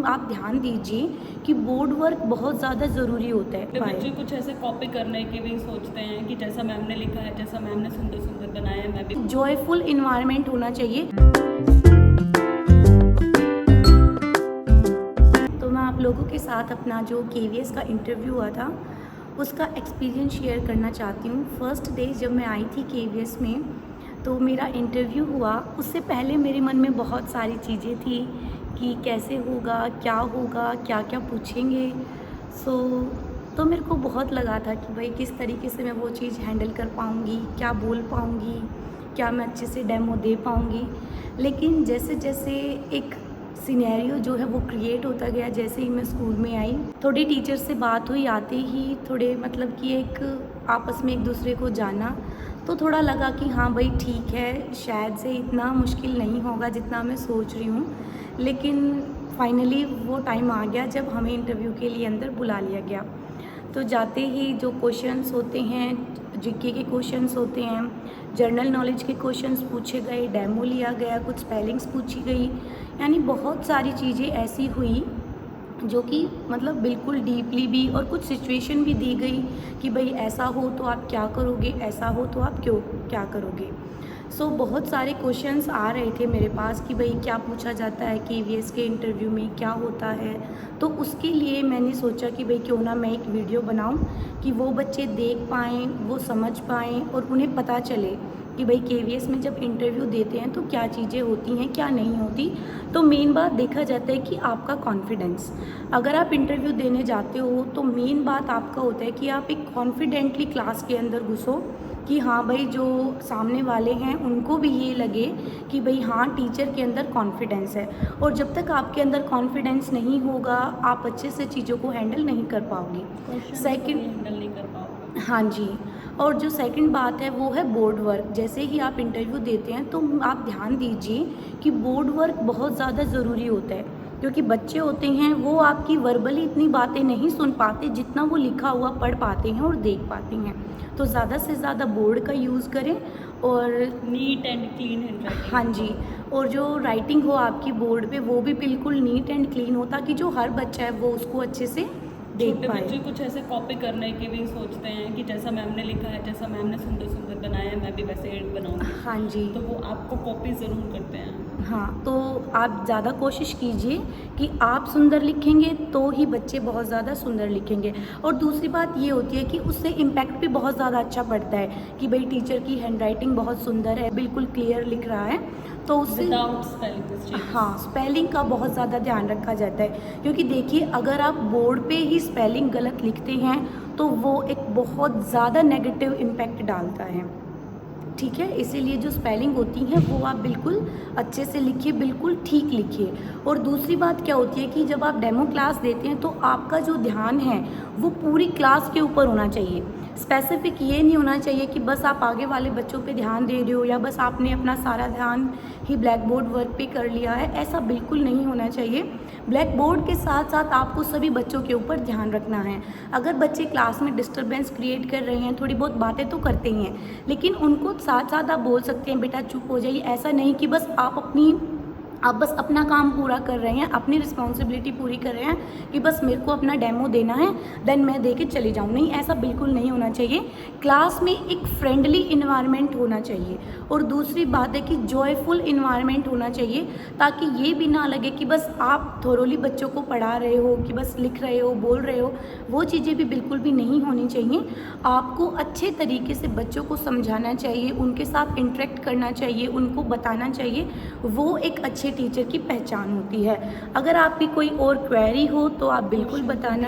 आप ध्यान दीजिए कि बोर्ड वर्क बहुत ज़्यादा ज़रूरी होता है। तो बच्चे कुछ ऐसे कॉपी करने की भी सोचते हैं कि जैसा मैम ने लिखा है, जैसा मैम ने सुंदर सुंदर बनाया है, मैं भी। जॉयफुल इन्वायरमेंट होना चाहिए। तो मैं आप लोगों के साथ अपना जो KVS का इंटरव्यू हुआ था उसका एक्सपीरियंस शेयर करना चाहती हूँ। फर्स्ट डे जब मैं आई थी KVS में तो मेरा इंटरव्यू हुआ, उससे पहले मेरे मन में बहुत सारी चीज़ें थी कि कैसे होगा, क्या क्या पूछेंगे। तो मेरे को बहुत लगा था कि भाई किस तरीके से मैं वो चीज़ हैंडल कर पाऊँगी, क्या बोल पाऊँगी, क्या मैं अच्छे से डेमो दे पाऊँगी। लेकिन जैसे जैसे एक सिनेरियो जो है वो क्रिएट होता गया, जैसे ही मैं स्कूल में आई थोड़ी टीचर से बात हुई, आते ही थोड़े मतलब कि एक आपस में एक दूसरे को जाना, तो थोड़ा लगा कि हाँ भाई ठीक है, शायद से इतना मुश्किल नहीं होगा जितना मैं सोच रही हूँ। लेकिन फाइनली वो टाइम आ गया जब हमें इंटरव्यू के लिए अंदर बुला लिया गया। तो जाते ही जो क्वेश्चंस होते हैं, जीके के क्वेश्चंस होते हैं, जनरल नॉलेज के क्वेश्चंस पूछे गए, डेमो लिया गया, कुछ स्पेलिंग्स पूछी गई, यानी बहुत सारी चीज़ें ऐसी हुई जो कि मतलब बिल्कुल डीपली भी, और कुछ सिचुएशन भी दी गई कि भाई ऐसा हो तो आप क्या करोगे, ऐसा हो तो आप क्या करोगे। बहुत सारे क्वेश्चंस आ रहे थे मेरे पास कि भाई क्या पूछा जाता है KVS के इंटरव्यू में, क्या होता है। तो उसके लिए मैंने सोचा कि भाई क्यों ना मैं एक वीडियो बनाऊं कि वो बच्चे देख पाएँ, वो समझ पाएँ और उन्हें पता चले कि भाई KVS में जब इंटरव्यू देते हैं तो क्या चीज़ें होती हैं, क्या नहीं होती। तो मेन बात देखा जाता है कि आपका कॉन्फिडेंस, अगर आप इंटरव्यू देने जाते हो तो मेन बात आपका होता है कि आप एक कॉन्फिडेंटली क्लास के अंदर घुसो कि हाँ भाई जो सामने वाले हैं उनको भी ये लगे कि भाई हाँ टीचर के अंदर कॉन्फिडेंस है। और जब तक आपके अंदर कॉन्फिडेंस नहीं होगा आप अच्छे से चीज़ों को हैंडल नहीं कर पाओगे। सेकंड हैंडल नहीं कर पाओगे। हाँ जी। और जो सेकंड बात है वो है बोर्ड वर्क। जैसे ही आप इंटरव्यू देते हैं तो आप ध्यान दीजिए कि बोर्ड वर्क बहुत ज़्यादा ज़रूरी होता है, क्योंकि बच्चे होते हैं वो आपकी वर्बली इतनी बातें नहीं सुन पाते जितना वो लिखा हुआ पढ़ पाते हैं और देख पाते हैं। तो ज़्यादा से ज़्यादा बोर्ड का यूज़ करें और नीट एंड क्लीन हैंडराइटिंग। हाँ जी, और जो राइटिंग हो आपकी बोर्ड पे वो भी बिल्कुल नीट एंड क्लीन हो, ताकि जो हर बच्चा है वो उसको अच्छे से देख छोटे पाए। बच्चे कुछ ऐसे कॉपी करने की भी सोचते हैं कि जैसा मैम ने लिखा है, जैसा मैम ने सुंदर सुंदर बनाया है, मैं भी वैसे बनाऊंगी। हाँ जी। तो वो आपको कॉपी ज़रूर करते हैं। हाँ, तो आप ज़्यादा कोशिश कीजिए कि आप सुंदर लिखेंगे तो ही बच्चे बहुत ज़्यादा सुंदर लिखेंगे। और दूसरी बात ये होती है कि उससे इम्पैक्ट भी बहुत ज़्यादा अच्छा पड़ता है कि भाई टीचर की हैंडराइटिंग बहुत सुंदर है, बिल्कुल क्लियर लिख रहा है, तो उससे विदाउट स्पेलिंग मिस्टेक। हाँ, स्पेलिंग का बहुत ज़्यादा ध्यान रखा जाता है, क्योंकि देखिए अगर आप बोर्ड पे ही स्पेलिंग गलत लिखते हैं तो वो एक बहुत ज़्यादा नेगेटिव इम्पैक्ट डालता है। ठीक है, इसीलिए जो स्पेलिंग होती है वो आप बिल्कुल अच्छे से लिखिए, बिल्कुल ठीक लिखिए। और दूसरी बात क्या होती है कि जब आप डेमो क्लास देते हैं तो आपका जो ध्यान है वो पूरी क्लास के ऊपर होना चाहिए। स्पेसिफिक ये नहीं होना चाहिए कि बस आप आगे वाले बच्चों पे ध्यान दे रहे हो या बस आपने अपना सारा ध्यान ही ब्लैक बोर्ड वर्क पे कर लिया है, ऐसा बिल्कुल नहीं होना चाहिए। ब्लैक बोर्ड के साथ साथ आपको सभी बच्चों के ऊपर ध्यान रखना है। अगर बच्चे क्लास में डिस्टर्बेंस क्रिएट कर रहे हैं, थोड़ी बहुत बातें तो करते ही हैं, लेकिन उनको साथ साथ आप बोल सकते हैं बेटा चुप हो जाइए। ऐसा नहीं कि बस आप बस अपना काम पूरा कर रहे हैं, अपनी रिस्पॉन्सिबिलिटी पूरी कर रहे हैं कि बस मेरे को अपना डेमो देना है देन मैं दे के चली जाऊँ, नहीं, ऐसा बिल्कुल नहीं होना चाहिए। क्लास में एक फ्रेंडली इन्वायरमेंट होना चाहिए। और दूसरी बात है कि जॉयफुल इन्वायरमेंट होना चाहिए, ताकि ये भी ना लगे कि बस आप थोरोली बच्चों को पढ़ा रहे हो, कि बस लिख रहे हो, बोल रहे हो, वो चीज़ें भी बिल्कुल भी नहीं होनी चाहिए। आपको अच्छे तरीके से बच्चों को समझाना चाहिए, उनके साथ इंटरेक्ट करना चाहिए, उनको बताना चाहिए, वो एक अच्छे टीचर की पहचान होती है। अगर आपकी कोई और क्वेरी हो तो आप बिल्कुल बताना।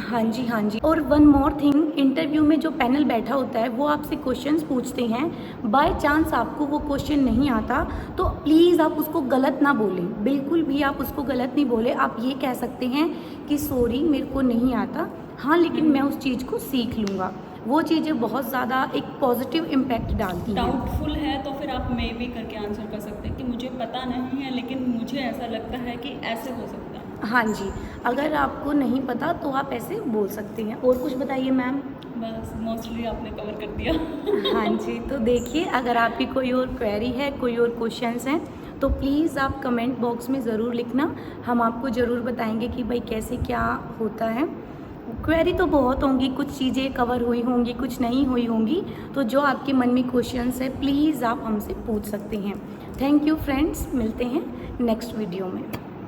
हाँ जी, हाँ जी। और वन मोर थिंग, इंटरव्यू में जो पैनल बैठा होता है वो आपसे क्वेश्चंस पूछते हैं। बाय चांस आपको वो क्वेश्चन नहीं आता तो प्लीज़ आप उसको गलत ना बोलें, बिल्कुल भी आप उसको गलत नहीं बोले। आप ये कह सकते हैं कि सॉरी मेरे को नहीं आता, हाँ लेकिन मैं उस चीज़ को सीख लूँगा। वो चीज़ें बहुत ज़्यादा एक पॉजिटिव इम्पैक्ट डालती हैं। डाउटफुल है तो फिर आप मे भी करके आंसर कर सकते हैं कि मुझे पता नहीं है लेकिन मुझे ऐसा लगता है कि ऐसे हो सकता है। हाँ जी, अगर आपको नहीं पता तो आप ऐसे बोल सकते हैं। और कुछ बताइए मैम। बस मोस्टली आपने कवर कर दिया। हाँ जी, तो देखिए अगर आपकी कोई और क्वेरी है, कोई और क्वेश्चंस हैं तो प्लीज़ आप कमेंट बॉक्स में ज़रूर लिखना, हम आपको ज़रूर बताएंगे कि भाई कैसे क्या होता है। क्वेरी तो बहुत होंगी, कुछ चीज़ें कवर हुई होंगी, कुछ नहीं हुई होंगी, तो जो आपके मन में क्वेश्चंस है प्लीज़ आप हमसे पूछ सकते हैं। थैंक यू फ्रेंड्स, मिलते हैं नेक्स्ट वीडियो में।